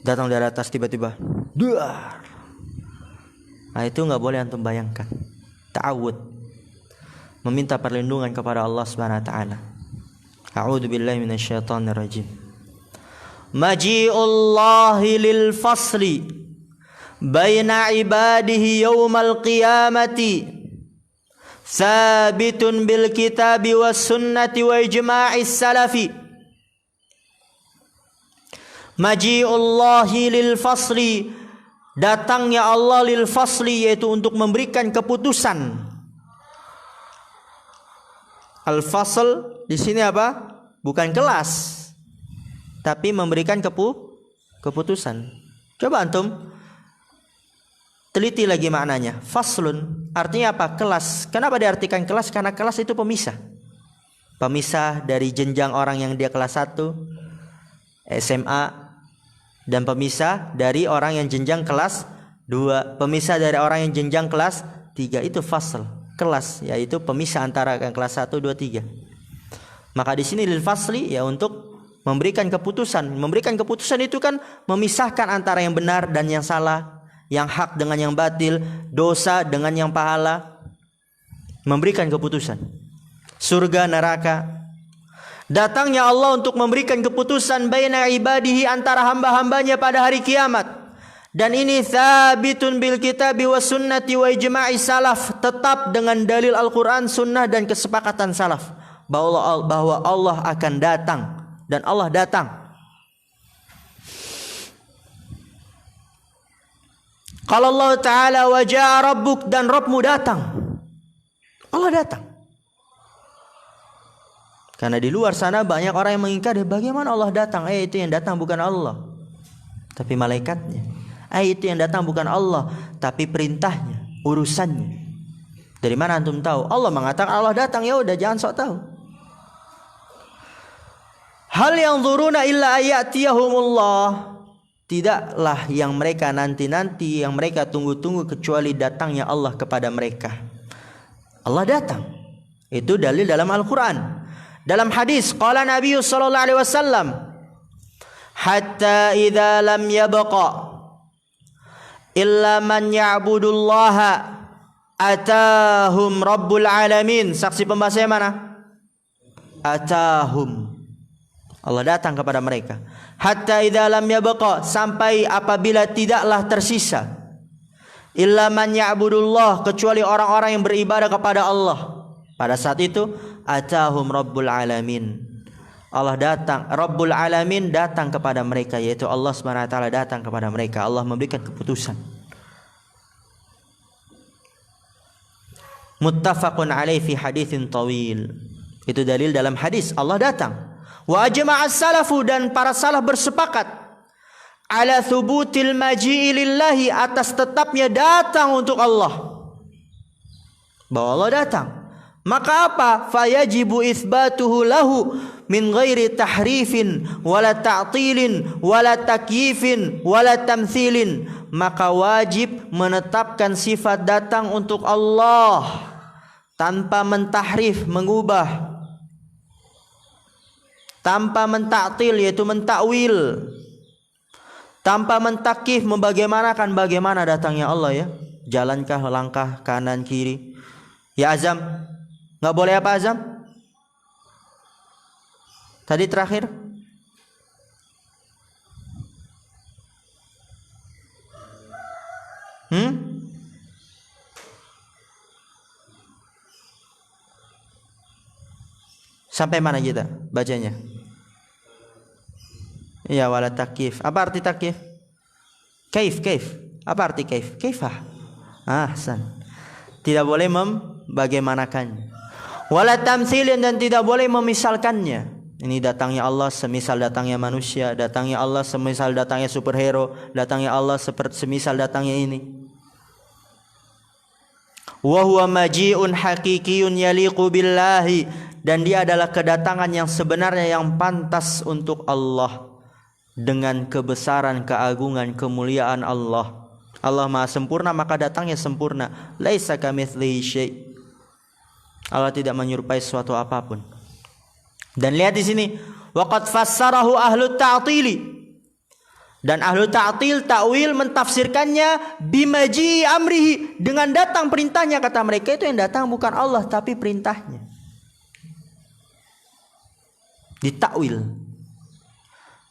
Datang dari atas tiba-tiba, duar. Nah, itu nggak boleh antum bayangkan. Ta'awud, meminta perlindungan kepada Allah Subhanahu wa taala. A'udzu billahi minasyaitonir rajim. Maji'ullahi lil fasli baina ibadihi yaumal qiyamati sabitun bil kitabi was sunnati wa ijma'is salafi. Maji'ullahi lil fasli, datangnya Allah lil fasli, yaitu untuk memberikan keputusan. Al-fasl di sini apa? Bukan kelas, tapi memberikan keputusan. Coba antum teliti lagi maknanya. Faslun artinya apa? Kelas. Kenapa diartikan kelas? Karena kelas itu pemisah. Pemisah dari jenjang orang yang dia kelas 1 SMA, dan pemisah dari orang yang jenjang kelas 2, pemisah dari orang yang jenjang kelas 3. Itu fasl, kelas, yaitu pemisah antara yang kelas 1, 2, 3. Maka di sini lil fasli, ya untuk memberikan keputusan. Memberikan keputusan itu kan memisahkan antara yang benar dan yang salah, yang hak dengan yang batil, dosa dengan yang pahala. Memberikan keputusan surga neraka. Datangnya Allah untuk memberikan keputusan baina ibadihi, antara hamba-hambanya pada hari kiamat. Dan ini tsabitun bil kitabi was sunnati wa ijma'i salaf, tetap dengan dalil Al-Qur'an, sunnah, dan kesepakatan salaf bahwa Allah akan datang, dan Allah datang. Qala Allah Ta'ala wa ja'a rabbuk, dan Rabbmu datang. Allah datang. Karena di luar sana banyak orang yang mengingkari, bagaimana Allah datang? Itu yang datang bukan Allah, tapi malaikatnya. Itu yang datang bukan Allah, tapi perintahnya, urusannya. Dari mana antum tahu? Allah mengatakan Allah datang, ya udah, jangan sok tahu. Hal yang zuruna illa ayatiyahumullah, tidaklah yang mereka nanti-nanti, yang mereka tunggu-tunggu, kecuali datangnya Allah kepada mereka. Allah datang. Itu dalil dalam Al-Quran. Dalam hadis, qala Nabi sallallahu alaihi wasallam, hatta idza lam yabqa illa man ya'budullaha atahum rabbul alamin. Saksi pembahasanya mana? Atahum, Allah datang kepada mereka. Hatta idza lam yabqa, sampai apabila tidaklah tersisa, illa man ya'budullah, kecuali orang-orang yang beribadah kepada Allah. Pada saat itu atahum rabbul alamin, Allah datang, Rabbul alamin datang kepada mereka, yaitu Allah SWT datang kepada mereka. Allah memberikan keputusan. Muttafaqun alaihi fi haditsin tawil. Itu dalil dalam hadis Allah datang. Wa ajma'as salafu, dan para salaf bersepakat ala thubutil maji'i lillahi, atas tetapnya datang untuk Allah, bahwa Allah datang. Maka apa? Fayajibu itsbatuhu lahu min ghairi tahrifin wala ta'tilin wala takyifin wala tamthilin. Maka wajib menetapkan sifat datang untuk Allah tanpa mentahrif, mengubah, tanpa mentaktil, yaitu mentakwil, tanpa mentakif, membagaimanakan bagaimana datangnya Allah, ya. jalankah langkah kanan kiri? Ya azam. Nggak boleh apa azam? Tadi terakhir. Sampai mana kita bacanya? Ya, wala takyif. Apa arti takyif? Kaif. Apa arti kaif? Kaifah. Ahsan. Tidak boleh membagaimanakannya. Wala tamtsilin, dan tidak boleh memisalkannya. Ini datangnya Allah semisal datangnya manusia, datangnya Allah semisal datangnya superhero, datangnya Allah semisal datangnya ini. Wa huwa maji'un haqiqiyyun yaliqu billahi, dan dia adalah kedatangan yang sebenarnya yang pantas untuk Allah, dengan kebesaran, keagungan, kemuliaan Allah. Allah Maha sempurna, maka datangnya sempurna. Laisa kamitslihi syai'. Allah tidak menyerupai suatu apapun. Dan lihat di sini, waqad fassarahu ahlut ta'tili. Dan ahlu ta'til, ta'wil, mentafsirkannya bimaji amrihi, dengan datang perintahnya. Kata mereka itu yang datang bukan Allah tapi perintahnya. Ditakwil.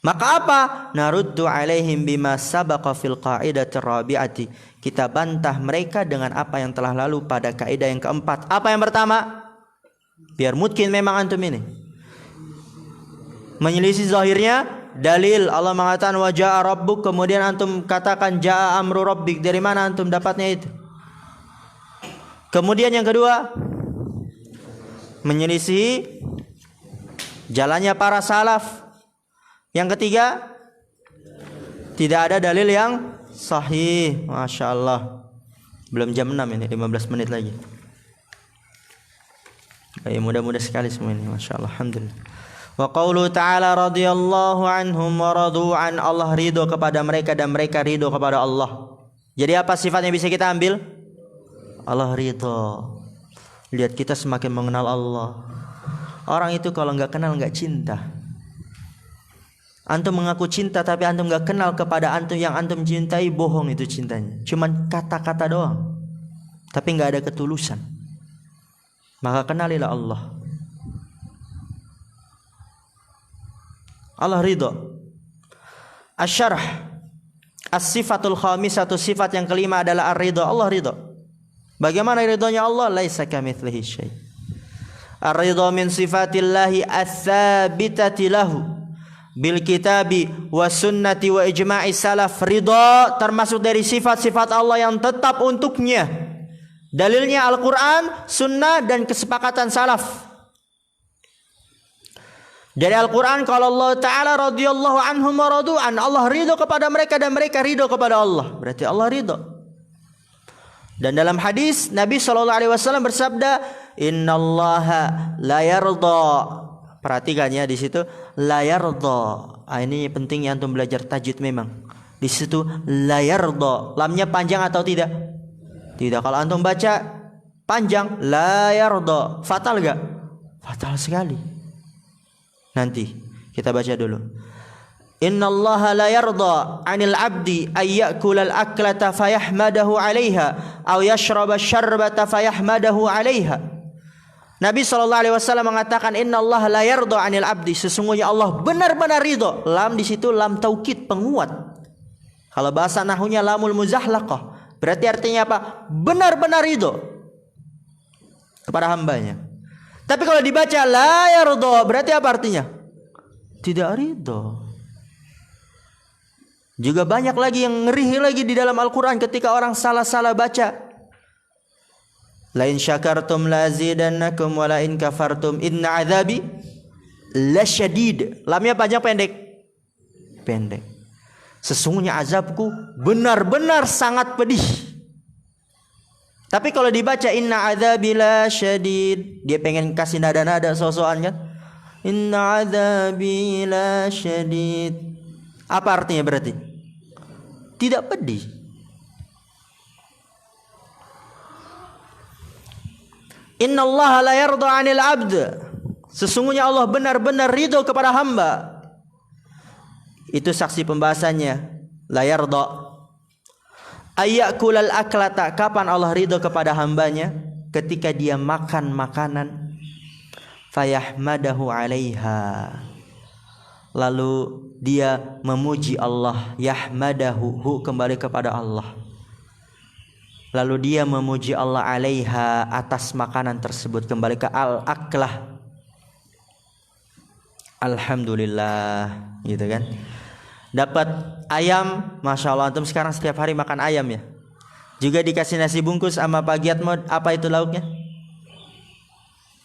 Maka apa? Naruddu alaihim bima sabaqa fil qa'idati rabi'ati. Kita bantah mereka dengan apa yang telah lalu pada kaidah yang keempat. Apa yang pertama? Biar mungkin memang antum ini menyelisih zahirnya dalil. Allah mengatakan wa ja'a rabbuk, kemudian antum katakan ja'a amru rabbik. Dari mana antum dapatnya itu? Kemudian yang kedua, menyelisih jalannya para salaf. Yang ketiga, tidak ada dalil yang sahih. Masya Allah. Belum jam 6 ini, 15 menit lagi. Mudah-mudah sekali semua ini. Masya Allah. Alhamdulillah. Wa qawlu ta'ala radhiyallahu anhum wa radu'an. Allah ridho kepada mereka dan mereka ridho kepada Allah. Jadi apa sifatnya bisa kita ambil? Allah ridho. Lihat kita semakin mengenal Allah. Orang itu kalau nggak kenal nggak cinta. Antum mengaku cinta tapi antum gak kenal kepada antum yang antum cintai, bohong itu cintanya. Cuman kata-kata doang, tapi gak ada ketulusan. Maka kenalilah Allah. Allah ridho. Asyarh as-sifatul khamisatu, sifat yang kelima adalah ar-ridho. Allah ridho. Bagaimana ridhonya Allah? Laisa kamitslihi syai'. Ar-ridho min sifatillahi ats-tsabitati lahu bil kitabi wa sunnati wa ijma'i salaf. Ridha termasuk dari sifat-sifat Allah yang tetap untuknya. Dalilnya Al-Quran, sunnah, dan kesepakatan salaf. Dari Al-Quran kalau Allah Ta'ala radhiyallahu anhum wa radu'an, Allah ridho kepada mereka dan mereka ridho kepada Allah. Berarti Allah ridho. Dan dalam hadis Nabi SAW bersabda, innallaha la yarda. Perhatikan ya di situ la yarda. Ini penting ya antum belajar tajwid memang. Di situ la yarda. Lamnya panjang atau tidak? Tidak. Kalau antum baca panjang la yarda, fatal enggak? Fatal sekali. Nanti kita baca dulu. Innallaha la yarda 'anil 'abdi ay ya'kula al-aklata fayahmadahu 'alaiha aw yashraba asy-syarbata fayahmadahu 'alaiha. Nabi SAW mengatakan innallaha la yarda 'anil 'abdi, sesungguhnya Allah benar-benar ridho. Lam di situ lam taukid, penguat. Kalau bahasa nahunya lamul muzahlaqah, berarti artinya apa? Benar-benar ridho kepada hambanya. Tapi kalau dibaca la yarda, berarti apa artinya? Tidak ridho. Juga banyak lagi yang ngeri lagi di dalam Al-Quran ketika orang salah-salah baca. Lain syakartum lazidannakum wa la in kafartum inna adzabi lasyadid. Lamnya panjang pendek? Pendek. Sesungguhnya azabku benar-benar sangat pedih. Tapi kalau dibaca inna adzabi lasyadid, dia pengen kasih nada-nada so-soan kan? Inna adzabi lasyadid. Apa artinya berarti? Tidak pedih. Innallaha la yarda 'anil 'abd. Sesungguhnya Allah benar-benar ridho kepada hamba. Itu saksi pembahasannya. La yarda. Ayakulal aklata, kapan Allah ridho kepada hambanya? Ketika dia makan makanan, fayahmadahu alaiha, lalu dia memuji Allah, yahmadahu, hu kembali kepada Allah, lalu dia memuji Allah alaiha, atas makanan tersebut, kembali ke al-aklah, alhamdulillah, gitu kan. Dapat ayam, masya Allah, antum sekarang setiap hari makan ayam ya. Juga dikasih nasi bungkus sama Pak Giatmo, apa itu lauknya?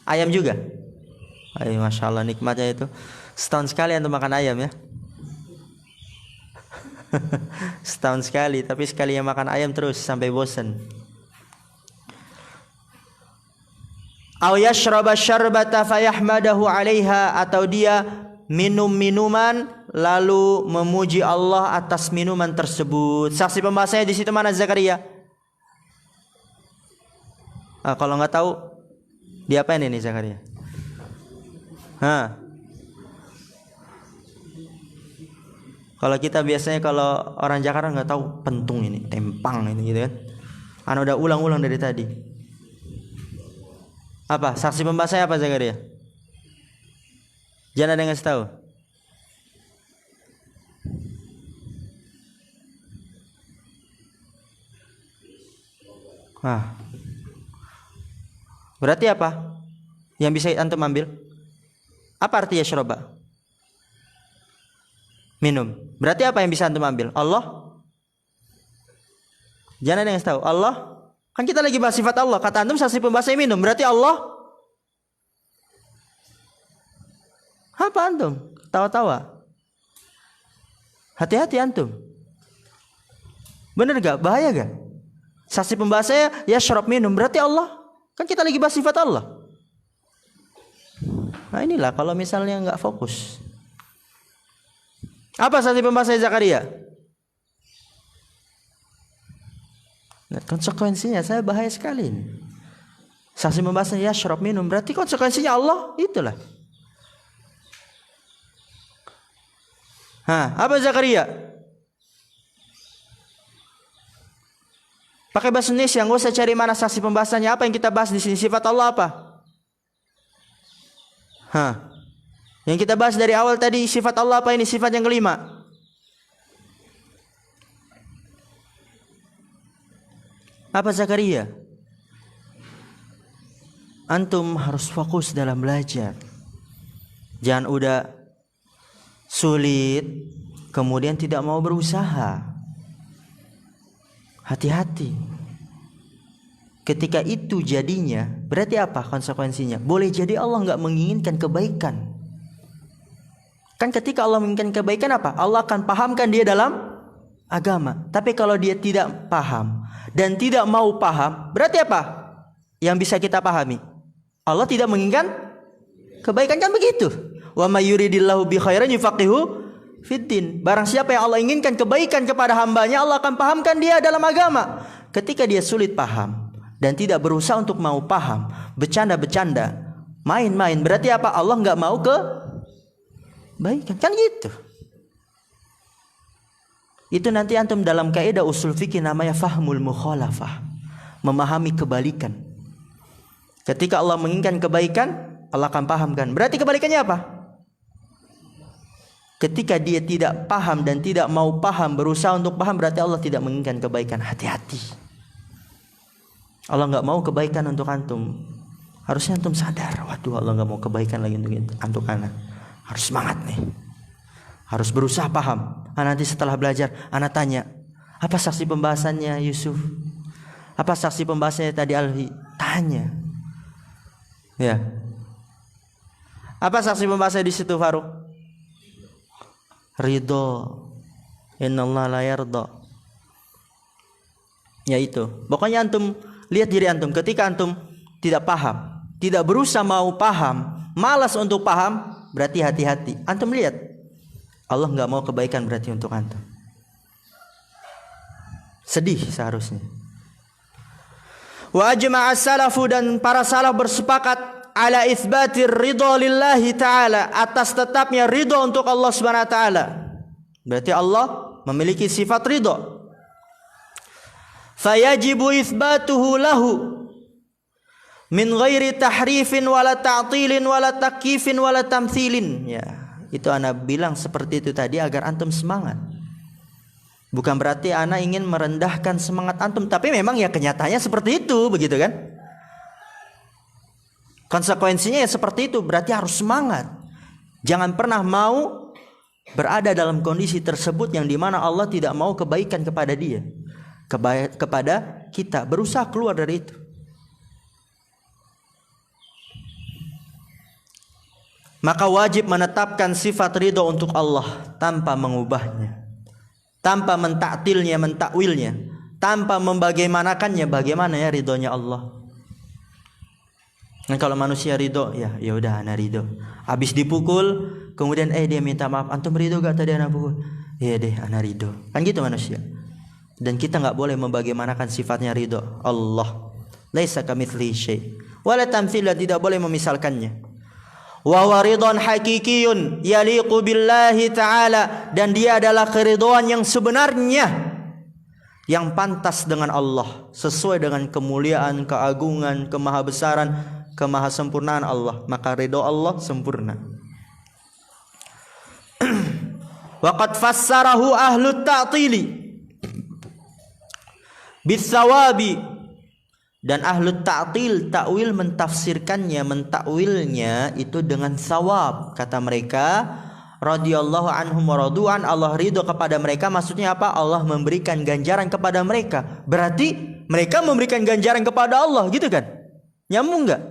Ayam juga. Ay, masya Allah, nikmatnya itu. Setahun sekali antum makan ayam ya. Setahun sekali, tapi sekali yang makan ayam terus sampai bosan. Aw yashraba syarbata fayahmadahu 'alaiha, atau dia minum minuman lalu memuji Allah atas minuman tersebut. Saksi pembahasannya di situ mana Zakaria? Kalau nggak tahu, diapain ini Zakaria? Kalau kita biasanya, kalau orang Jakarta nggak tahu, pentung ini, tempang ini, gitu kan? Ana udah ulang-ulang dari tadi. Apa? Saksi pembahasannya apa Zakaria? Jangan ada yang ngasih tahu. Berarti apa yang bisa antum ambil? Apa artinya syroba? Minum. Berarti apa yang bisa antum ambil? Allah? Jangan ada yang tahu. Allah? Kan kita lagi bahas sifat Allah. Kata antum saksi pembahasannya minum. Berarti Allah? Apa antum? Tawa-tawa. Hati-hati antum. Bener gak? Bahaya gak? Saksi pembahasannya ya syarab minum. Berarti Allah? Kan kita lagi bahas sifat Allah. Nah inilah kalau misalnya nggak fokus. Apa saksi pembahasannya Zakaria? Nah, konsekuensinya saya bahaya sekali ini. Saksi pembahasannya ya syarab minum. Berarti konsekuensinya Allah. Itulah. Apa Zakaria? Pakai bahasa Indonesia, nggak usah cari mana saksi pembahasannya. Apa yang kita bahas di sini? Sifat Allah apa? Yang kita bahas dari awal tadi, sifat Allah apa ini? Sifat yang kelima. Apa Zakaria? Antum harus fokus dalam belajar. Jangan udah sulit kemudian tidak mau berusaha. Hati-hati. Ketika itu jadinya, berarti apa konsekuensinya? Boleh jadi Allah nggak menginginkan kebaikan. Kan ketika Allah menginginkan kebaikan apa? Allah akan pahamkan dia dalam agama. Tapi kalau dia tidak paham dan tidak mau paham, berarti apa yang bisa kita pahami? Allah tidak menginginkan kebaikan, kan begitu? Wa may yuridillahu bi khairan yufaqihu fiddin. Barang siapa yang Allah inginkan kebaikan kepada hambanya, Allah akan pahamkan dia dalam agama. Ketika dia sulit paham dan tidak berusaha untuk mau paham, bercanda-bercanda, main-main, berarti apa? Allah nggak mau kebaikan, kan gitu. Itu nanti antum dalam kaidah usul fikih namanya fahmul mukhalafah, memahami kebalikan. Ketika Allah menginginkan kebaikan, Allah akan pahamkan. Berarti kebalikannya apa? Ketika dia tidak paham dan tidak mau paham, berusaha untuk paham, berarti Allah tidak menginginkan kebaikan. Hati-hati. Allah nggak mau kebaikan untuk antum. Harusnya antum sadar, waduh Allah nggak mau kebaikan lagi untuk anak. Harus semangat nih. Harus berusaha paham. Nanti setelah belajar, anak tanya, apa saksi pembahasannya Yusuf? Apa saksi pembahasannya tadi Alfi? Tanya. Ya. Apa saksi pembahasannya di situ Faruk? Ridho, innallaha la yarda. Ya itu. Pokoknya antum lihat diri antum. Ketika antum tidak paham, tidak berusaha mau paham, malas untuk paham, berarti hati-hati. Antum lihat, Allah nggak mau kebaikan berarti untuk antum. Sedih seharusnya. Wa ajma'a salafu, dan para salaf bersepakat ala itsbatir ridha lillahi ta'ala, atas tetapnya ridha untuk Allah Subhanahu wa taala. Berarti Allah memiliki sifat ridha. fayajibu itsbatuhu lahu min ghairi tahrifin wala ta'tilin wala takyifin wala tamtsilin. Ya, itu ana bilang seperti itu tadi agar antum semangat. Bukan berarti ana ingin merendahkan semangat antum, tapi memang ya kenyataannya seperti itu, begitu kan? Konsekuensinya ya seperti itu, berarti harus semangat. Jangan pernah mau berada dalam kondisi tersebut yang dimana Allah tidak mau kebaikan kepada dia, kepada kita. Berusaha keluar dari itu. Maka wajib menetapkan sifat ridho untuk Allah tanpa mengubahnya, tanpa mentaktilnya, mentakwilnya, tanpa membagaimanakannya. Bagaimana ya ridhonya Allah? Nah, kalau manusia ridho, ya udah ana ridho. Habis dipukul, kemudian dia minta maaf. Antum ridho gak tadi ana pukul? Iya deh, ana ridho. Kan gitu manusia. Dan kita nggak boleh membagaimanakan sifatnya ridho Allah. Laisa kamitslihi syai'. Wala tamtsil, tidak boleh memisalkannya. Wa huwa ridwan haqiqiyyun yaliqu billahi ta'ala, dan dia adalah keridhaan yang sebenarnya, yang pantas dengan Allah, sesuai dengan kemuliaan, keagungan, kemahabesaran, kemahasempurnaan Allah. Maka ridho Allah sempurna. Wa qad fassarahu ahlut ta'tili bisawabi, dan ahlut ta'til, takwil mentafsirkannya, mentakwilnya itu dengan sawab. Kata mereka, radhiyallahu anhum wa radu'an, Allah ridho kepada mereka. Maksudnya apa? Allah memberikan ganjaran kepada mereka. Berarti mereka memberikan ganjaran kepada Allah, gitu kan? Nyambung nggak?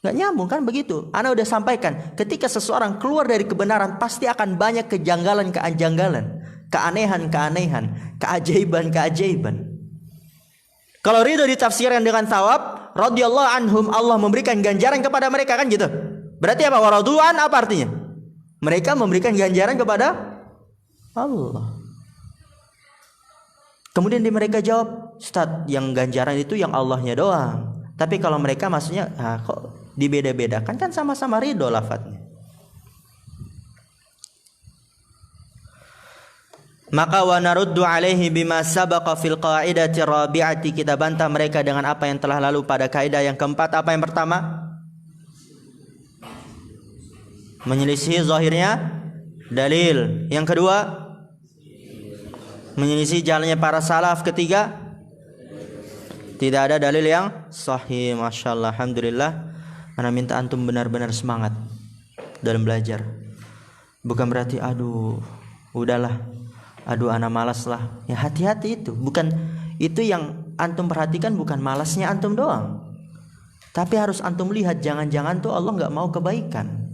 Nggak nyambung kan begitu. Ana udah sampaikan, ketika seseorang keluar dari kebenaran pasti akan banyak kejanggalan-kejanggalan, keanehan-keanehan, keajaiban-keajaiban. Kalau ridho ditafsirkan dengan thawab, radhiyallahu anhum, Allah memberikan ganjaran kepada mereka, kan gitu. Berarti apa? Waradu'an apa artinya? Mereka memberikan ganjaran kepada Allah. Kemudian mereka jawab, Ustaz, yang ganjaran itu yang Allahnya doang. Tapi kalau mereka maksudnya, kok dibeda-bedakan? Kan sama-sama ridho lafadznya. Maka wa naruddu alaihi bima sabaqa fil qaidati rabi'ati, kita bantah mereka dengan apa yang telah lalu pada kaidah yang keempat. Apa yang pertama? Menyelisih zahirnya dalil. Yang kedua, menyelisih jalannya para salaf. Ketiga, tidak ada dalil yang sahih. Masya Allah, alhamdulillah. Ana minta antum benar-benar semangat dalam belajar. Bukan berarti udahlah, ana malas lah. Ya hati-hati itu. Bukan itu yang antum perhatikan, bukan malasnya antum doang. Tapi harus antum lihat, jangan-jangan tuh Allah nggak mau kebaikan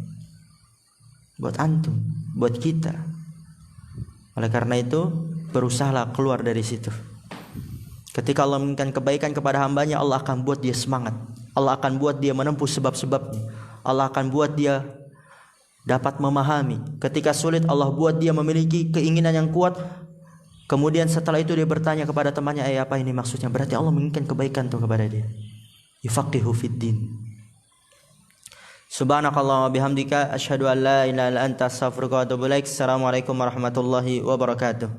buat antum, buat kita. Oleh karena itu, berusahalah keluar dari situ. Ketika Allah menginginkan kebaikan kepada hambanya, Allah akan buat dia semangat. Allah akan buat dia menempuh sebab-sebabnya. Allah akan buat dia dapat memahami. Ketika sulit, Allah buat dia memiliki keinginan yang kuat. Kemudian setelah itu dia bertanya kepada temannya, apa ini maksudnya? Berarti Allah menginginkan kebaikan tuh kepada dia. Yufaqihu fiddin. Subhanakallahumma bihamdika asyhadu an la ilaha illa anta astaghfiruka wa atubu ilaik. Assalamualaikum warahmatullahi wabarakatuh.